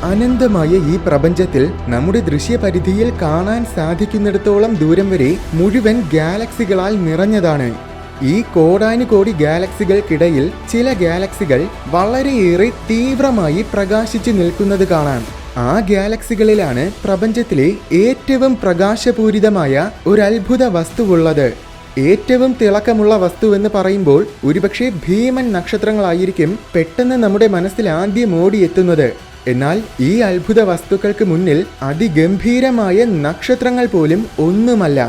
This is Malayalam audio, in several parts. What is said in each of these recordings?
അനന്തമായ ഈ പ്രപഞ്ചത്തിൽ നമ്മുടെ ദൃശ്യപരിധിയിൽ കാണാൻ സാധിക്കുന്നിടത്തോളം ദൂരം വരെ മുഴുവൻ ഗാലക്സികളാൽ നിറഞ്ഞതാണ്. ഈ കോടാനുകോടി ഗാലക്സികൾക്കിടയിൽ ചില ഗാലക്സികൾ വളരെയേറെ തീവ്രമായി പ്രകാശിച്ചു നിൽക്കുന്നത് കാണാം. ആ ഗാലക്സികളിലാണ് പ്രപഞ്ചത്തിലെ ഏറ്റവും പ്രകാശപൂരിതമായ ഒരു അത്ഭുത വസ്തുവുള്ളത്. ഏറ്റവും തിളക്കമുള്ള വസ്തു എന്ന് പറയുമ്പോൾ ഒരുപക്ഷെ ഭീമൻ നക്ഷത്രങ്ങളായിരിക്കും പെട്ടെന്ന് നമ്മുടെ മനസ്സിൽ ആദ്യം ഓടിയെത്തുന്നത്. എന്നാൽ ഈ അത്ഭുത വസ്തുക്കൾക്ക് മുന്നിൽ അതിഗംഭീരമായ നക്ഷത്രങ്ങൾ പോലും ഒന്നുമല്ല.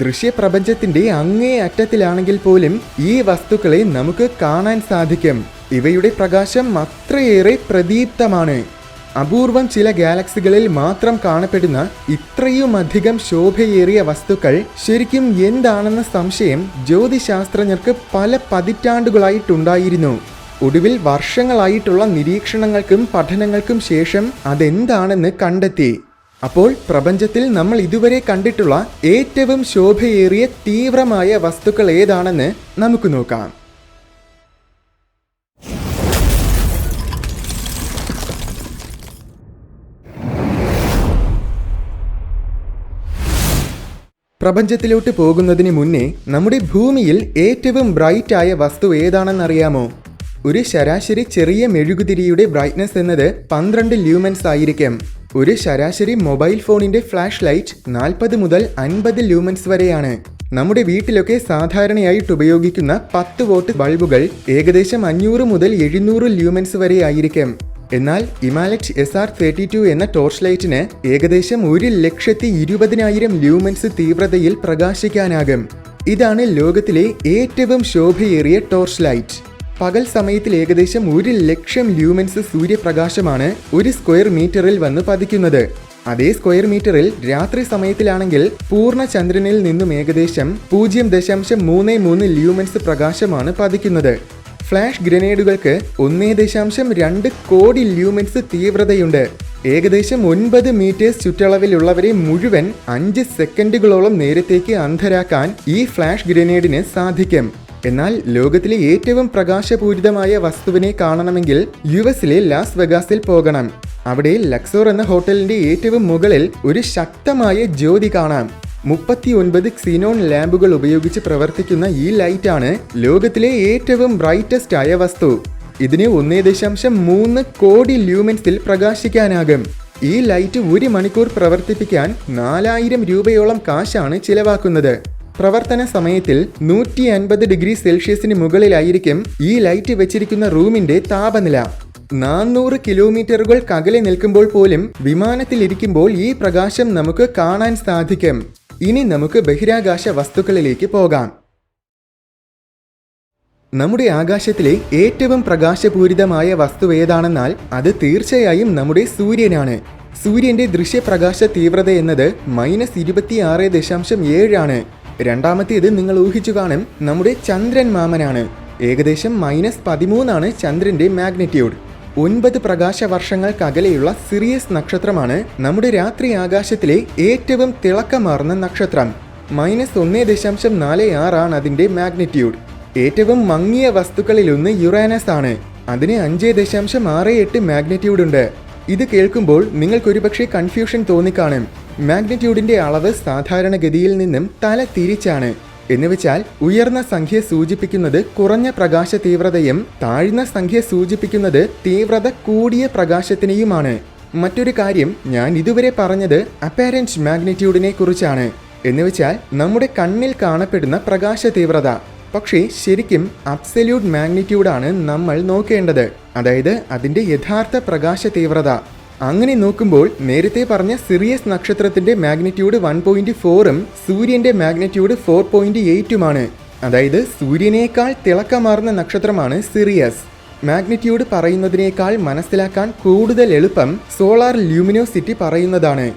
ദൃശ്യപ്രപഞ്ചത്തിന്റെ അങ്ങേ അറ്റത്തിലാണെങ്കിൽ പോലും ഈ വസ്തുക്കളെ നമുക്ക് കാണാൻ സാധിക്കും. ഇവയുടെ പ്രകാശം അത്രയേറെ പ്രദീപ്തമാണ്. അപൂർവം ചില ഗാലക്സികളിൽ മാത്രം കാണപ്പെടുന്ന ഇത്രയുമധികം ശോഭയേറിയ വസ്തുക്കൾ ശരിക്കും എന്താണെന്ന സംശയം ജ്യോതിശാസ്ത്രജ്ഞർക്ക് പല പതിറ്റാണ്ടുകളായിട്ടുണ്ടായിരുന്നു. ഒടുവിൽ വർഷങ്ങളായിട്ടുള്ള നിരീക്ഷണങ്ങൾക്കും പഠനങ്ങൾക്കും ശേഷം അതെന്താണെന്ന് കണ്ടെത്തി. അപ്പോൾ പ്രപഞ്ചത്തിൽ നമ്മൾ ഇതുവരെ കണ്ടിട്ടുള്ള ഏറ്റവും ശോഭയേറിയ തീവ്രമായ വസ്തുക്കൾ ഏതാണെന്ന് നമുക്ക് നോക്കാം. പ്രപഞ്ചത്തിലോട്ട് പോകുന്നതിന് മുന്നേ നമ്മുടെ ഭൂമിയിൽ ഏറ്റവും ബ്രൈറ്റായ വസ്തു ഏതാണെന്നറിയാമോ? ഒരു ശരാശരി ചെറിയ മെഴുകുതിരിയുടെ ബ്രൈറ്റ്നസ് എന്നത് 12 ലൂമൻസ് ആയിരിക്കും. ഒരു ശരാശരി മൊബൈൽ ഫോണിന്റെ ഫ്ലാഷ് ലൈറ്റ് 40 മുതൽ 50 ലൂമൻസ് വരെയാണ്. നമ്മുടെ വീട്ടിലൊക്കെ സാധാരണയായിട്ട് ഉപയോഗിക്കുന്ന 10 വോട്ട് ബൾബുകൾ ഏകദേശം 500 മുതൽ 700 ലൂമൻസ് വരെ ആയിരിക്കും. എന്നാൽ ഇമാലറ്റ് SR32 എന്ന ടോർച്ച് ലൈറ്റിന് ഏകദേശം 1,20,000 ലൂമൻസ് തീവ്രതയിൽ പ്രകാശിക്കാനാകും. ഇതാണ് ലോകത്തിലെ ഏറ്റവും ശോഭയേറിയ ടോർച്ച് ലൈറ്റ്. പകൽ സമയത്തിൽ ഏകദേശം 1,00,000 ലൂമൻസ് സൂര്യപ്രകാശമാണ് ഒരു സ്ക്വയർ മീറ്ററിൽ വന്ന് പതിക്കുന്നത്. അതേ സ്ക്വയർ മീറ്ററിൽ രാത്രി സമയത്തിലാണെങ്കിൽ പൂർണ്ണ ചന്ദ്രനിൽ നിന്നും ഏകദേശം 0.33 ലൂമൻസ് പ്രകാശമാണ് പതിക്കുന്നത്. ഫ്ലാഷ് ഗ്രനേഡുകൾക്ക് 1.2 കോടി ലൂമൻസ് തീവ്രതയുണ്ട്. ഏകദേശം 9 മീറ്റേഴ്സ് ചുറ്റളവിലുള്ളവരെ മുഴുവൻ 5 സെക്കൻഡുകളോളം നേരത്തേക്ക് അന്ധരാക്കാൻ ഈ ഫ്ലാഷ് ഗ്രനേഡിന് സാധിക്കും. എന്നാൽ ലോകത്തിലെ ഏറ്റവും പ്രകാശപൂരിതമായ വസ്തുവിനെ കാണണമെങ്കിൽ യുഎസിലെ ലാസ് വെഗാസിൽ പോകണം. അവിടെ ലക്സോർ എന്ന ഹോട്ടലിന്റെ ഏറ്റവും മുകളിൽ ഒരു ശക്തമായ ജ്യോതി കാണാം. 39 ക്സിനോൺ ലാമ്പുകൾ ഉപയോഗിച്ച് പ്രവർത്തിക്കുന്ന ഈ ലൈറ്റാണ് ലോകത്തിലെ ഏറ്റവും ബ്രൈറ്റസ്റ്റ് ആയ വസ്തു. ഇതിന് 1.3 കോടി ലൂമൻസിൽ പ്രകാശിക്കാനാകും. ഈ ലൈറ്റ് 1 മണിക്കൂർ പ്രവർത്തിപ്പിക്കാൻ 4000 രൂപയോളം കാശാണ് ചിലവാക്കുന്നത്. പ്രവർത്തന സമയത്തിൽ 150 ഡിഗ്രി സെൽഷ്യസിന് മുകളിലായിരിക്കും ഈ ലൈറ്റ് വെച്ചിരിക്കുന്ന റൂമിന്റെ താപനില. 400 കിലോമീറ്ററുകൾ അകലെ നിൽക്കുമ്പോൾ പോലും വിമാനത്തിലിരിക്കുമ്പോൾ ഈ പ്രകാശം നമുക്ക് കാണാൻ സാധിക്കും. ഇനി നമുക്ക് ബഹിരാകാശ വസ്തുക്കളിലേക്ക് പോകാം. നമ്മുടെ ആകാശത്തിലെ ഏറ്റവും പ്രകാശപൂരിതമായ വസ്തു ഏതാണെന്നാൽ അത് തീർച്ചയായും നമ്മുടെ സൂര്യനാണ്. സൂര്യന്റെ ദൃശ്യപ്രകാശ തീവ്രത എന്നത് -26.7 ആണ്. രണ്ടാമത്തേത് നിങ്ങൾ ഊഹിച്ചു കാണും, നമ്മുടെ ചന്ദ്രൻ മാമനാണ്. ഏകദേശം -13 ആണ് ചന്ദ്രന്റെ മാഗ്നിറ്റ്യൂഡ്. 9 പ്രകാശ വർഷങ്ങൾക്കകലെയുള്ള സിറിയസ് നക്ഷത്രമാണ് നമ്മുടെ രാത്രി ആകാശത്തിലെ ഏറ്റവും തിളക്കമാർന്ന നക്ഷത്രം. -1.46 ആണ് അതിന്റെ മാഗ്നിറ്റ്യൂഡ്. ഏറ്റവും മങ്ങിയ വസ്തുക്കളിലൊന്ന് യുറാനസ് ആണ്. അതിന് 5.68 മാഗ്നിറ്റ്യൂഡ് ഉണ്ട്. ഇത് കേൾക്കുമ്പോൾ നിങ്ങൾക്കൊരുപക്ഷെ കൺഫ്യൂഷൻ തോന്നിക്കാണും. മാഗ്നിറ്റ്യൂഡിന്റെ അളവ് സാധാരണഗതിയിൽ നിന്നും തല തിരിച്ചാണ്. എന്നുവെച്ചാൽ ഉയർന്ന സംഖ്യ സൂചിപ്പിക്കുന്നത് കുറഞ്ഞ പ്രകാശ തീവ്രതയും താഴ്ന്ന സംഖ്യ സൂചിപ്പിക്കുന്നത് തീവ്രത കൂടിയ പ്രകാശത്തിനെയുമാണ്. മറ്റൊരു കാര്യം, ഞാൻ ഇതുവരെ പറഞ്ഞത് അപ്പാരന്റ് മാഗ്നിറ്റ്യൂഡിനെ കുറിച്ചാണ്. എന്നുവെച്ചാൽ നമ്മുടെ കണ്ണിൽ കാണപ്പെടുന്ന പ്രകാശ തീവ്രത. പക്ഷേ ശരിക്കും അബ്സല്യൂട്ട് മാഗ്നിറ്റ്യൂഡാണ് നമ്മൾ നോക്കേണ്ടത്, അതായത് അതിന്റെ യഥാർത്ഥ പ്രകാശ തീവ്രത. അങ്ങനെ നോക്കുമ്പോൾ നേരത്തെ പറഞ്ഞ സിറിയസ് നക്ഷത്രത്തിന്റെ മാഗ്നിറ്റ്യൂഡ് 1.4ഉം സൂര്യന്റെ മാഗ്നിറ്റ്യൂഡ് 4.8ഉമാണ്. അതായത് സൂര്യനേക്കാൾ തിളക്കമാർന്ന നക്ഷത്രമാണ് സിറിയസ്. മാഗ്നിറ്റ്യൂഡ് പറയുന്നതിനേക്കാൾ മനസ്സിലാക്കാൻ കൂടുതൽ എളുപ്പം സോളാർ ലൂമിനോസിറ്റി പറയുന്നതാണ്.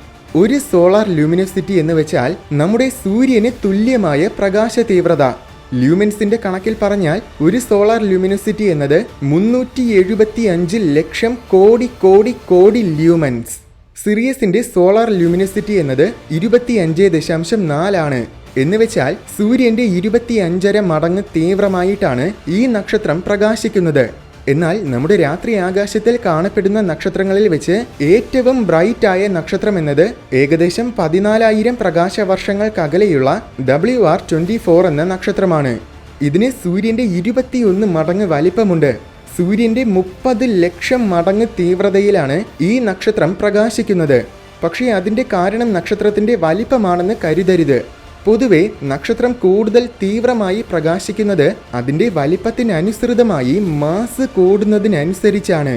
ഒരു സോളാർ ലൂമിനോസിറ്റി എന്ന് വെച്ചാൽ നമ്മുടെ സൂര്യന് തുല്യമായ പ്രകാശ തീവ്രത. ലൂമിൻസിന്റെ കണക്കിൽ പറഞ്ഞാൽ ഒരു സോളാർ ലൂമിനോസിറ്റി എന്നത് 375 lakh crore lumens. സിറിയസിന്റെ solar luminosity എന്നത് 25.4 ആണ്. എന്നുവെച്ചാൽ സൂര്യന്റെ 25.5 മടങ്ങ് തീവ്രമായിട്ടാണ് ഈ നക്ഷത്രം പ്രകാശിക്കുന്നത്. എന്നാൽ നമ്മുടെ രാത്രി ആകാശത്തിൽ കാണപ്പെടുന്ന നക്ഷത്രങ്ങളിൽ വെച്ച് ഏറ്റവും ബ്രൈറ്റ് ആയ നക്ഷത്രം എന്നത് ഏകദേശം 14,000 പ്രകാശവർഷങ്ങൾക്കകലെയുള്ള WR24 എന്ന നക്ഷത്രമാണ്. ഇതിന് സൂര്യന്റെ 21 മടങ്ങ് വലിപ്പമുണ്ട്. സൂര്യന്റെ 30 ലക്ഷം മടങ്ങ് തീവ്രതയിലാണ് ഈ നക്ഷത്രം പ്രകാശിക്കുന്നത്. പക്ഷേ അതിന്റെ കാരണം നക്ഷത്രത്തിന്റെ വലിപ്പമാണെന്ന് കരുതരുത്. പൊതുവെ നക്ഷത്രം കൂടുതൽ തീവ്രമായി പ്രകാശിക്കുന്നത് അതിന്റെ വലിപ്പത്തിനനുസൃതമായി മാസ് കൂടുന്നതിനനുസരിച്ചാണ്.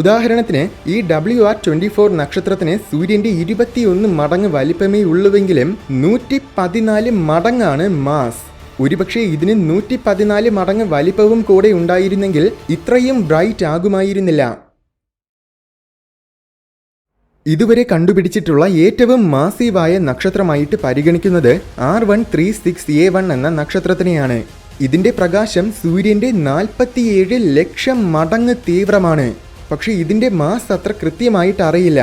ഉദാഹരണത്തിന് ഈ WR24 നക്ഷത്രത്തിന് സൂര്യന്റെ 21 മടങ്ങ് വലിപ്പമേ ഉള്ളുവെങ്കിലും 114 മടങ്ങാണ് മാസ്. ഒരുപക്ഷെ ഇതിന് 114 മടങ്ങ് വലിപ്പവും കൂടെ ഉണ്ടായിരുന്നെങ്കിൽ ഇത്രയും ബ്രൈറ്റ് ആകുമായിരുന്നില്ല. ഇതുവരെ കണ്ടുപിടിച്ചിട്ടുള്ള ഏറ്റവും മാസീവായ നക്ഷത്രമായിട്ട് പരിഗണിക്കുന്നത് R136A1 എന്ന നക്ഷത്രത്തിനെയാണ്. ഇതിന്റെ പ്രകാശം സൂര്യന്റെ 47 ലക്ഷം മടങ്ങ് തീവ്രമാണ്. പക്ഷെ ഇതിന്റെ മാസ് അത്ര കൃത്യമായിട്ട് അറിയില്ല.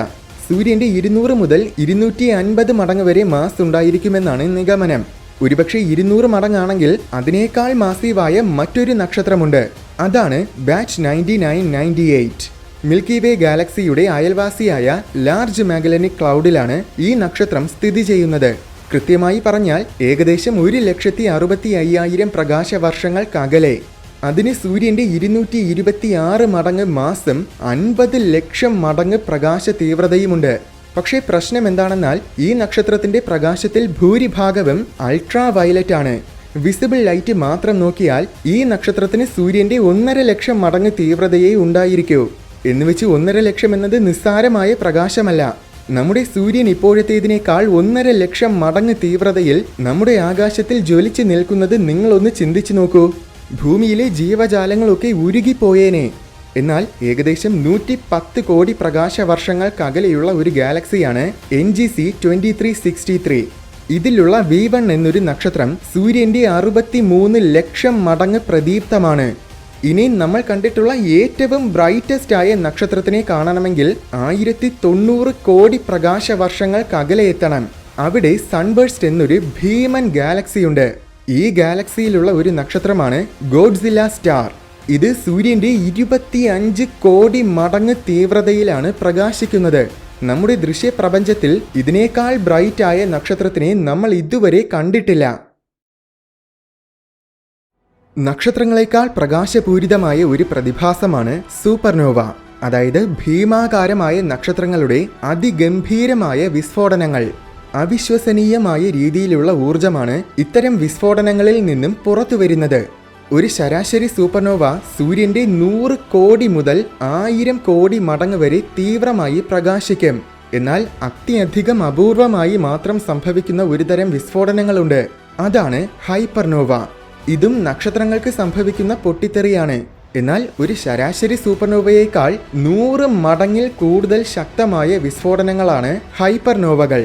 സൂര്യന്റെ 200 മുതൽ 250 മടങ്ങ് വരെ മാസ് ഉണ്ടായിരിക്കുമെന്നാണ് നിഗമനം. ഒരുപക്ഷെ 200 മടങ്ങാണെങ്കിൽ അതിനേക്കാൾ മാസീവായ മറ്റൊരു നക്ഷത്രമുണ്ട്. അതാണ് ബാച്ച് 9998. മിൽക്കി വേ ഗാലക്സിയുടെ അയൽവാസിയായ ലാർജ് മാഗലനിക് ക്ലൗഡിലാണ് ഈ നക്ഷത്രം സ്ഥിതി ചെയ്യുന്നത്. കൃത്യമായി പറഞ്ഞാൽ ഏകദേശം 1,65,000 പ്രകാശവർഷങ്ങൾക്കകലെ. അതിന് സൂര്യന്റെ 226 മടങ്ങ് മാസും 50 ലക്ഷം മടങ്ങ് പ്രകാശ തീവ്രതയുമുണ്ട്. പക്ഷേ പ്രശ്നം എന്താണെന്നാൽ ഈ നക്ഷത്രത്തിന്റെ പ്രകാശത്തിൽ ഭൂരിഭാഗവും അൾട്രാ വയലറ്റ് ആണ്. വിസിബിൾ ലൈറ്റ് മാത്രം നോക്കിയാൽ ഈ നക്ഷത്രത്തിന് സൂര്യന്റെ 1.5 ലക്ഷം മടങ്ങ് തീവ്രതയേ ഉണ്ടായിരിക്കൂ. എന്നുവെച്ച് 1.5 ലക്ഷം എന്നത് നിസ്സാരമായ പ്രകാശമല്ല. നമ്മുടെ സൂര്യൻ ഇപ്പോഴത്തേതിനേക്കാൾ 1.5 ലക്ഷം മടങ്ങ് തീവ്രതയിൽ നമ്മുടെ ആകാശത്തിൽ ജ്വലിച്ച് നിൽക്കുന്നത് നിങ്ങളൊന്ന് ചിന്തിച്ചു നോക്കൂ. ഭൂമിയിലെ ജീവജാലങ്ങളൊക്കെ ഉരുകിപ്പോയേനെ. എന്നാൽ ഏകദേശം 110 കോടി പ്രകാശവർഷങ്ങൾക്കകലെയുള്ള ഒരു ഗാലക്സിയാണ് NGC 2363. ഇതിലുള്ള V1 എന്നൊരു നക്ഷത്രം സൂര്യന്റെ 63 ലക്ഷം മടങ്ങ് പ്രദീപ്തമാണ്. ഇനി നമ്മൾ കണ്ടിട്ടുള്ള ഏറ്റവും ബ്രൈറ്റസ്റ്റ് ആയ നക്ഷത്രത്തിനെ കാണണമെങ്കിൽ 1090 കോടി പ്രകാശവർഷങ്ങൾക്കകലെ എത്തണം. അവിടെ സൺബേഴ്സ്റ്റ് എന്നൊരു ഭീമൻ ഗാലക്സിയുണ്ട്. ഈ ഗാലക്സിയിലുള്ള ഒരു നക്ഷത്രമാണ് ഗോഡ്സില്ല സ്റ്റാർ. ഇത് സൂര്യന്റെ 25 കോടി മടങ്ങ് തീവ്രതയിലാണ് പ്രകാശിക്കുന്നത്. നമ്മുടെ ദൃശ്യപ്രപഞ്ചത്തിൽ ഇതിനേക്കാൾ ബ്രൈറ്റ് ആയ നക്ഷത്രത്തിനെ നമ്മൾ ഇതുവരെ കണ്ടിട്ടില്ല. നക്ഷത്രങ്ങളെക്കാൾ പ്രകാശപൂരിതമായ ഒരു പ്രതിഭാസമാണ് സൂപ്പർനോവ. അതായത് ഭീമാകാരമായ നക്ഷത്രങ്ങളുടെ അതിഗംഭീരമായ വിസ്ഫോടനങ്ങൾ. അവിശ്വസനീയമായ രീതിയിലുള്ള ഊർജമാണ് ഇത്തരം വിസ്ഫോടനങ്ങളിൽ നിന്നും പുറത്തു വരുന്നത്. ഒരു ശരാശരി സൂപ്പർനോവ സൂര്യന്റെ 100 കോടി മുതൽ 1000 കോടി മടങ്ങ് വരെ തീവ്രമായി പ്രകാശിക്കും. എന്നാൽ അത്യധികം അപൂർവമായി മാത്രം സംഭവിക്കുന്ന ഒരുതരം വിസ്ഫോടനങ്ങളുണ്ട്. അതാണ് ഹൈപ്പർനോവ. ഇതും നക്ഷത്രങ്ങൾക്ക് സംഭവിക്കുന്ന പൊട്ടിത്തെറിയാണ്. എന്നാൽ ഒരു ശരാശരി സൂപ്പർനോവയേക്കാൾ 100 മടങ്ങിൽ കൂടുതൽ ശക്തമായ വിസ്ഫോടനങ്ങളാണ് ഹൈപ്പർനോവകൾ.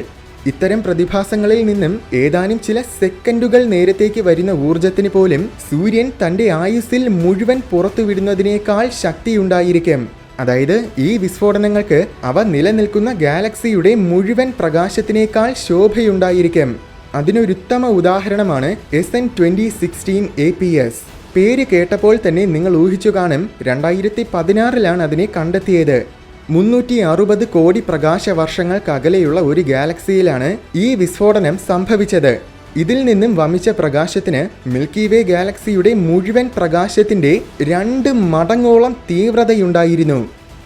ഇത്തരം പ്രതിഭാസങ്ങളിൽ നിന്നും ഏതാനും ചില സെക്കൻഡുകൾ നേരത്തേക്ക് വരുന്ന ഊർജത്തിന് പോലും സൂര്യൻ തന്റെ ആയുസ്സിൽ മുഴുവൻ പുറത്തുവിടുന്നതിനേക്കാൾ ശക്തിയുണ്ടായിരിക്കും. അതായത് ഈ വിസ്ഫോടനങ്ങൾക്ക് അവ നിലനിൽക്കുന്ന ഗാലക്സിയുടെ മുഴുവൻ പ്രകാശത്തിനേക്കാൾ ശോഭയുണ്ടായിരിക്കും. അതിനൊരുത്തമ ഉദാഹരണമാണ് SN 2016 APS. പേര് കേട്ടപ്പോൾ തന്നെ നിങ്ങൾ ഊഹിച്ചു കാണും 2016 അതിനെ കണ്ടെത്തിയത്. 360 കോടി പ്രകാശവർഷങ്ങൾക്കകലെയുള്ള ഒരു ഗാലക്സിയിലാണ് ഈ വിസ്ഫോടനം സംഭവിച്ചത്. ഇതിൽ നിന്നും വമിച്ച പ്രകാശത്തിന് മിൽക്കി വേ ഗാലക്സിയുടെ മുഴുവൻ പ്രകാശത്തിന്റെ 2 മടങ്ങോളം തീവ്രതയുണ്ടായിരുന്നു.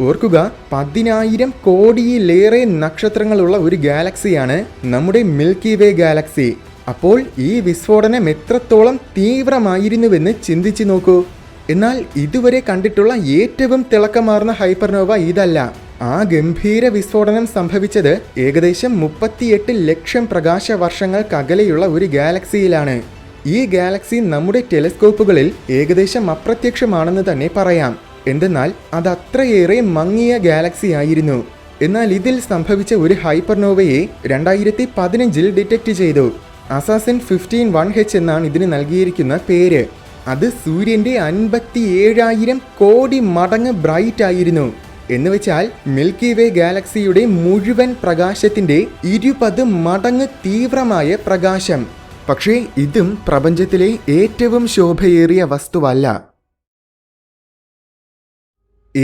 ഓർക്കുക, 10,000 കോടിയിലേറെ നക്ഷത്രങ്ങളുള്ള ഒരു ഗാലക്സിയാണ് നമ്മുടെ മിൽക്കി വേ ഗാലക്സി. അപ്പോൾ ഈ വിസ്ഫോടനം എത്രത്തോളം തീവ്രമായിരുന്നുവെന്ന് ചിന്തിച്ചു നോക്കൂ. എന്നാൽ ഇതുവരെ കണ്ടിട്ടുള്ള ഏറ്റവും തിളക്കമാർന്ന ഹൈപ്പർനോവ ഇതല്ല. ആ ഗംഭീര വിസ്ഫോടനം സംഭവിച്ചത് ഏകദേശം 38 ലക്ഷം പ്രകാശവർഷങ്ങൾക്കകലെയുള്ള ഒരു ഗാലക്സിയിലാണ്. ഈ ഗാലക്സി നമ്മുടെ ടെലിസ്കോപ്പുകളിൽ ഏകദേശം അപ്രത്യക്ഷമാണെന്ന് തന്നെ പറയാം. എന്തെന്നാൽ അത് അത്രയേറെ മങ്ങിയ ഗാലക്സി ആയിരുന്നു. എന്നാൽ ഇതിൽ സംഭവിച്ച ഒരു ഹൈപ്പർനോവയെ 2015 ഡിറ്റക്ട് ചെയ്തു. അസാസിൻ 15-1H എന്നാണ് ഇതിന് നൽകിയിരിക്കുന്ന പേര്. അത് സൂര്യന്റെ 57,000 കോടി മടങ്ങ് ബ്രൈറ്റ് ആയിരുന്നു. എന്നുവെച്ചാൽ മിൽക്കി വേ ഗാലക്സിയുടെ മുഴുവൻ പ്രകാശത്തിന്റെ 20 മടങ്ങ് തീവ്രമായ പ്രകാശം. പക്ഷേ ഇതും പ്രപഞ്ചത്തിലെ ഏറ്റവും ശോഭയേറിയ വസ്തുവല്ല.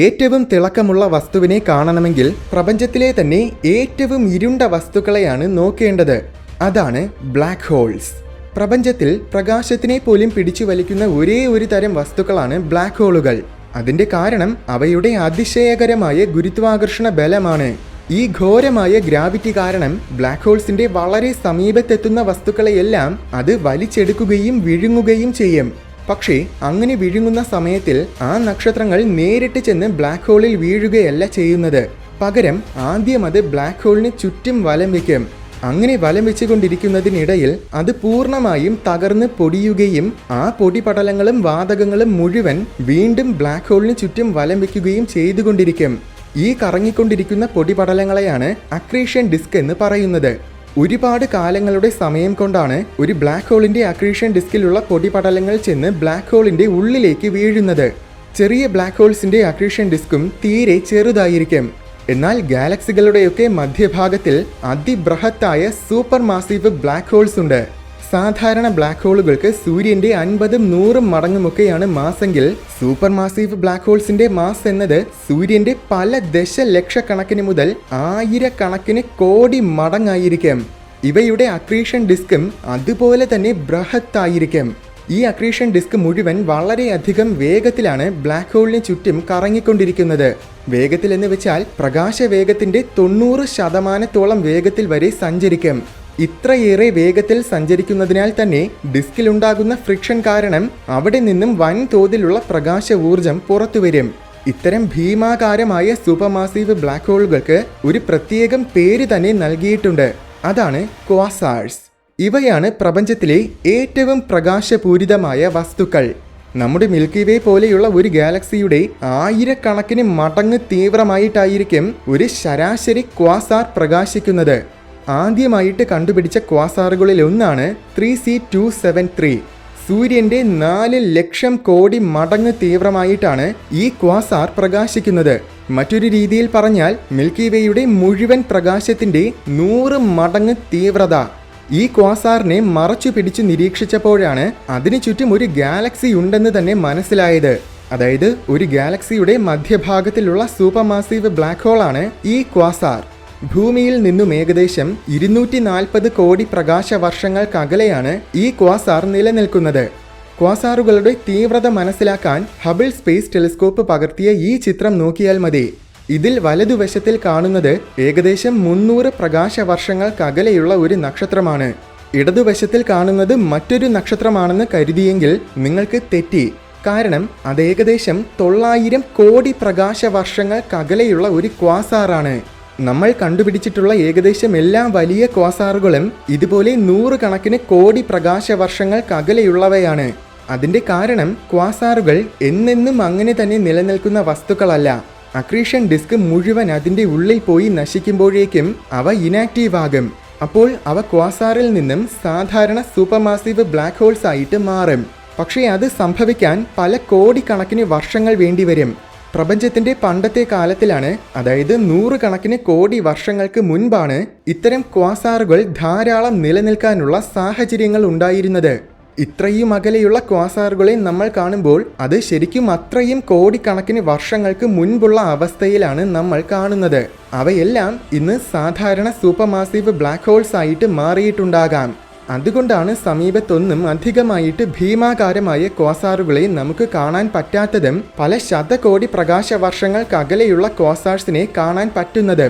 ഏറ്റവും തിളക്കമുള്ള വസ്തുവിനെ കാണണമെങ്കിൽ പ്രപഞ്ചത്തിലെ തന്നെ ഏറ്റവും ഇരുണ്ട വസ്തുക്കളെയാണ് നോക്കേണ്ടത്. അതാണ് ബ്ലാക്ക് ഹോൾസ്. പ്രപഞ്ചത്തിൽ പ്രകാശത്തിനെ പോലും പിടിച്ചു വലിക്കുന്ന ഒരേ ഒരു തരം വസ്തുക്കളാണ് ബ്ലാക്ക് ഹോളുകൾ. അതിന്റെ കാരണം അവയുടെ അതിശയകരമായ ഗുരുത്വാകർഷണ ബലമാണ്. ഈ ഘോരമായ ഗ്രാവിറ്റി കാരണം ബ്ലാക്ക് ഹോൾസിന്റെ വളരെ സമീപത്തെത്തുന്ന വസ്തുക്കളെയെല്ലാം അത് വലിച്ചെടുക്കുകയും വിഴുങ്ങുകയും ചെയ്യും. പക്ഷേ അങ്ങനെ വിഴുങ്ങുന്ന സമയത്തിൽ ആ നക്ഷത്രങ്ങൾ നേരിട്ട് ചെന്ന് ബ്ലാക്ക് ഹോളിൽ വീഴുകയല്ല ചെയ്യുന്നത്. പകരം ആദ്യം അത് ബ്ലാക്ക് ഹോളിന് ചുറ്റും വലം വയ്ക്കും. അങ്ങനെ വലം വെച്ചുകൊണ്ടിരിക്കുന്നതിനിടയിൽ അത് പൂർണ്ണമായും തകർന്ന് പൊടിയുകയും ആ പൊടിപടലങ്ങളും വാതകങ്ങളും മുഴുവൻ വീണ്ടും ബ്ലാക്ക് ഹോളിന് ചുറ്റും വലം വയ്ക്കുകയും ചെയ്തുകൊണ്ടിരിക്കും. ഈ കറങ്ങിക്കൊണ്ടിരിക്കുന്ന പൊടിപടലങ്ങളെയാണ് അക്രീഷൻ ഡിസ്ക് എന്ന് പറയുന്നത്. ഒരുപാട് കാലങ്ങളുടെ സമയം കൊണ്ടാണ് ഒരു ബ്ലാക്ക് ഹോളിന്റെ അക്രീഷൻ ഡിസ്കിലുള്ള പൊടിപടലങ്ങൾ ചെന്ന് ബ്ലാക്ക് ഹോളിന്റെ ഉള്ളിലേക്ക് വീഴുന്നത്. ചെറിയ ബ്ലാക്ക് ഹോൾസിന്റെ അക്രീഷൻ ഡിസ്കും തീരെ ചെറുതായിരിക്കും. എന്നാൽ ഗാലക്സികളുടെയൊക്കെ മധ്യഭാഗത്തിൽ അതിബൃഹത്തായ സൂപ്പർ മാസീവ് ബ്ലാക്ക് ഹോൾസ് ഉണ്ട്. സാധാരണ ബ്ലാക്ക് ഹോളുകൾക്ക് സൂര്യന്റെ 50-100 മടങ്ങുമൊക്കെയാണ് മാസെങ്കിൽ സൂപ്പർ മാസീവ് ബ്ലാക്ക് ഹോൾസിന്റെ മാസ് എന്നത് സൂര്യന്റെ പല ദശലക്ഷക്കണക്കിന് മുതൽ ആയിരക്കണക്കിന് കോടി മടങ്ങായിരിക്കും. ഇവയുടെ അക്രീഷൻ ഡിസ്കും അതുപോലെ തന്നെ ബൃഹത്തായിരിക്കും. ഈ അക്രീഷൻ ഡിസ്ക് മുഴുവൻ വളരെയധികം വേഗത്തിലാണ് ബ്ലാക്ക് ഹോളിന് ചുറ്റും കറങ്ങിക്കൊണ്ടിരിക്കുന്നത്. വേഗത്തിൽ എന്ന് വെച്ചാൽ പ്രകാശവേഗത്തിന്റെ 90% വേഗത്തിൽ വരെ സഞ്ചരിക്കും. ഇത്രയേറെ വേഗത്തിൽ സഞ്ചരിക്കുന്നതിനാൽ തന്നെ ഡിസ്കിലുണ്ടാകുന്ന ഫ്രിക്ഷൻ കാരണം അവിടെ നിന്നും വൻതോതിലുള്ള പ്രകാശ ഊർജം പുറത്തുവരും. ഇത്തരം ഭീമാകാരമായ സൂപ്പർമാസീവ് ബ്ലാക്ക് ഹോളുകൾക്ക് ഒരു പ്രത്യേകം പേര് തന്നെ നൽകിയിട്ടുണ്ട്. അതാണ് ക്വാസാർസ്. ഇവയാണ് പ്രപഞ്ചത്തിലെ ഏറ്റവും പ്രകാശപൂരിതമായ വസ്തുക്കൾ. നമ്മുടെ മിൽക്കി വേ പോലെയുള്ള ഒരു ഗാലക്സിയുടെ ആയിരക്കണക്കിന് മടങ്ങ് തീവ്രമായിട്ടായിരിക്കും ഒരു ശരാശരി ക്വാസാർ പ്രകാശിക്കുന്നത്. ആദ്യമായിട്ട് കണ്ടുപിടിച്ച ക്വാസാറുകളിൽ ഒന്നാണ് 3C273. സൂര്യന്റെ 4 ലക്ഷം കോടി മടങ്ങ് തീവ്രമായിട്ടാണ് ഈ ക്വാസാർ പ്രകാശിക്കുന്നത്. മറ്റൊരു രീതിയിൽ പറഞ്ഞാൽ മിൽക്കി വേയുടെ മുഴുവൻ പ്രകാശത്തിന്റെ 100 മടങ്ങ് തീവ്രത. ഈ ക്വാസാറിനെ മറച്ചു പിടിച്ചു നിരീക്ഷിച്ചപ്പോഴാണ് അതിനു ചുറ്റും ഒരു ഗാലക്സി ഉണ്ടെന്ന് തന്നെ മനസ്സിലായത്. അതായത് ഒരു ഗാലക്സിയുടെ മധ്യഭാഗത്തിലുള്ള സൂപ്പർമാസീവ് ബ്ലാക്ക് ഹോളാണ് ഈ ക്വാസാർ. ഭൂമിയിൽ നിന്നും ഏകദേശം 240 കോടി പ്രകാശ വർഷങ്ങൾക്കകലെയാണ് ഈ ക്വാസാർ നിലനിൽക്കുന്നത്. ക്വാസാറുകളുടെ തീവ്രത മനസ്സിലാക്കാൻ ഹബിൾ സ്പേസ് ടെലിസ്കോപ്പ് പകർത്തിയ ഈ ചിത്രം നോക്കിയാൽ മതി. ഇതിൽ വലതുവശത്തിൽ കാണുന്നത് ഏകദേശം 300 പ്രകാശ വർഷങ്ങൾക്കകലെയുള്ള ഒരു നക്ഷത്രമാണ്. ഇടതുവശത്തിൽ കാണുന്നത് മറ്റൊരു നക്ഷത്രമാണെന്ന് കരുതിയെങ്കിൽ നിങ്ങൾക്ക് തെറ്റി. കാരണം അത് ഏകദേശം 900 കോടി പ്രകാശ വർഷങ്ങൾക്കകലെയുള്ള ഒരു ക്വാസാറാണ്. നമ്മൾ കണ്ടുപിടിച്ചിട്ടുള്ള ഏകദേശം എല്ലാ വലിയ ക്വാസാറുകളും ഇതുപോലെ 100 കണക്കിന് കോടി പ്രകാശ വർഷങ്ങൾക്കകലെയുള്ളവയാണ്. അതിന്റെ കാരണം ക്വാസാറുകൾ എന്നെന്നും അങ്ങനെ തന്നെ നിലനിൽക്കുന്ന വസ്തുക്കളല്ല. അക്രീഷൻ ഡിസ്ക് മുഴുവൻ അതിന്റെ ഉള്ളിൽ പോയി നശിക്കുമ്പോഴേക്കും അവ ഇനാക്റ്റീവ് ആകും. അപ്പോൾ അവ ക്വാസാറിൽ നിന്നും സാധാരണ സൂപ്പർമാസീവ് ബ്ലാക്ക് ഹോൾസ് ആയിട്ട് മാറും. പക്ഷേ അത് സംഭവിക്കാൻ പല കോടിക്കണക്കിന് വർഷങ്ങൾ വേണ്ടിവരും. പ്രപഞ്ചത്തിന്റെ പണ്ടത്തെ കാലത്തിലാണ്, അതായത് 100 കണക്കിന് കോടി വർഷങ്ങൾക്ക് മുൻപാണ് ഇത്തരം ക്വാസാറുകൾ ധാരാളം നിലനിൽക്കാനുള്ള സാഹചര്യങ്ങൾ ഉണ്ടായിരുന്നത്. ഇത്രയും അകലെയുള്ള ക്വാസാറുകളെ നമ്മൾ കാണുമ്പോൾ അത് ശരിക്കും അത്രയും കോടിക്കണക്കിന് വർഷങ്ങൾക്ക് മുൻപുള്ള അവസ്ഥയിലാണ് നമ്മൾ കാണുന്നത്. അവയെല്ലാം ഇന്ന് സാധാരണ സൂപ്പർമാസീവ് ബ്ലാക്ക് ഹോൾസ് ആയിട്ട് മാറിയിട്ടുണ്ടാകാം. അതുകൊണ്ടാണ് സമീപത്തൊന്നും അധികമായിട്ട് ഭീമാകാരമായ ക്വാസാറുകളെ നമുക്ക് കാണാൻ പറ്റാത്തതും പല ശതകോടി പ്രകാശ വർഷങ്ങൾക്കകലെയുള്ള ക്വാസാർസിനെ കാണാൻ പറ്റുന്നത്.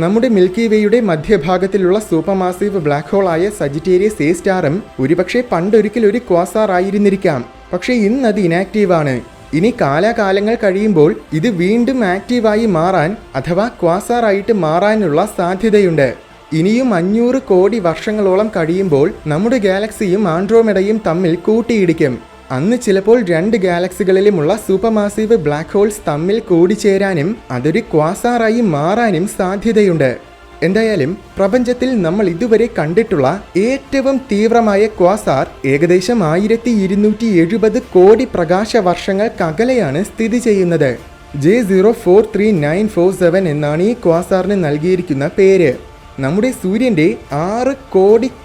നമ്മുടെ മിൽക്കി വേയുടെ മധ്യഭാഗത്തിലുള്ള സൂപ്പർമാസീവ് ബ്ലാക്ക് ഹോൾ ആയ സജിറ്റേരിയസ് എ സ്റ്റാറും ഒരുപക്ഷെ പണ്ടൊരിക്കൽ ഒരു ക്വാസാർ ആയിരുന്നിരിക്കാം. പക്ഷേ ഇന്ന് അത് ഇനാക്റ്റീവാണ്. ഇനി കാലാകാലങ്ങൾ കഴിയുമ്പോൾ ഇത് വീണ്ടും ആക്റ്റീവായി മാറാൻ അഥവാ ക്വാസാർ ആയിട്ട് മാറാനുള്ള സാധ്യതയുണ്ട്. ഇനിയും 500 കോടി വർഷങ്ങളോളം കഴിയുമ്പോൾ നമ്മുടെ ഗാലക്സിയും ആൻഡ്രോമെഡയും തമ്മിൽ കൂട്ടിയിടിക്കും. അന്ന് ചിലപ്പോൾ 2 ഗാലക്സികളിലുമുള്ള സൂപ്പർമാസീവ് ബ്ലാക്ക് ഹോൾസ് തമ്മിൽ കൂടിച്ചേരാനും അതൊരു ക്വാസാറായി മാറാനും സാധ്യതയുണ്ട്. എന്തായാലും പ്രപഞ്ചത്തിൽ നമ്മൾ ഇതുവരെ കണ്ടിട്ടുള്ള ഏറ്റവും തീവ്രമായ ക്വാസാർ ഏകദേശം 1270 കോടി പ്രകാശ വർഷങ്ങൾക്കകലെയാണ് സ്ഥിതി ചെയ്യുന്നത്. J043947 എന്നാണ് ഈ ക്വാസാറിന് നൽകിയിരിക്കുന്ന പേര്. നമ്മുടെ സൂര്യന്റെ 6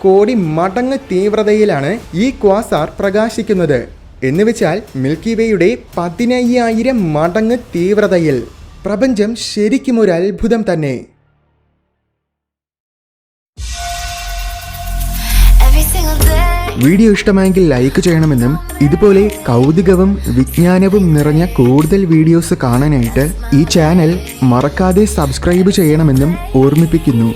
കോടി മടങ്ങ് തീവ്രതയിലാണ് ഈ ക്വാസാർ പ്രകാശിക്കുന്നത്. എന്നുവെച്ചാൽ മിൽക്കി വേയുടെ 15,000 മടങ്ങ് തീവ്രതയിൽ. പ്രപഞ്ചം ശരിക്കും ഒരു അത്ഭുതം തന്നെ. വീഡിയോ ഇഷ്ടമായെങ്കിൽ ലൈക്ക് ചെയ്യണമെന്നും ഇതുപോലെ കൗതുകവും വിജ്ഞാനവും നിറഞ്ഞ കൂടുതൽ വീഡിയോസ് കാണാനായിട്ട് ഈ ചാനൽ മറക്കാതെ സബ്സ്ക്രൈബ് ചെയ്യണമെന്നും ഓർമ്മിപ്പിക്കുന്നു.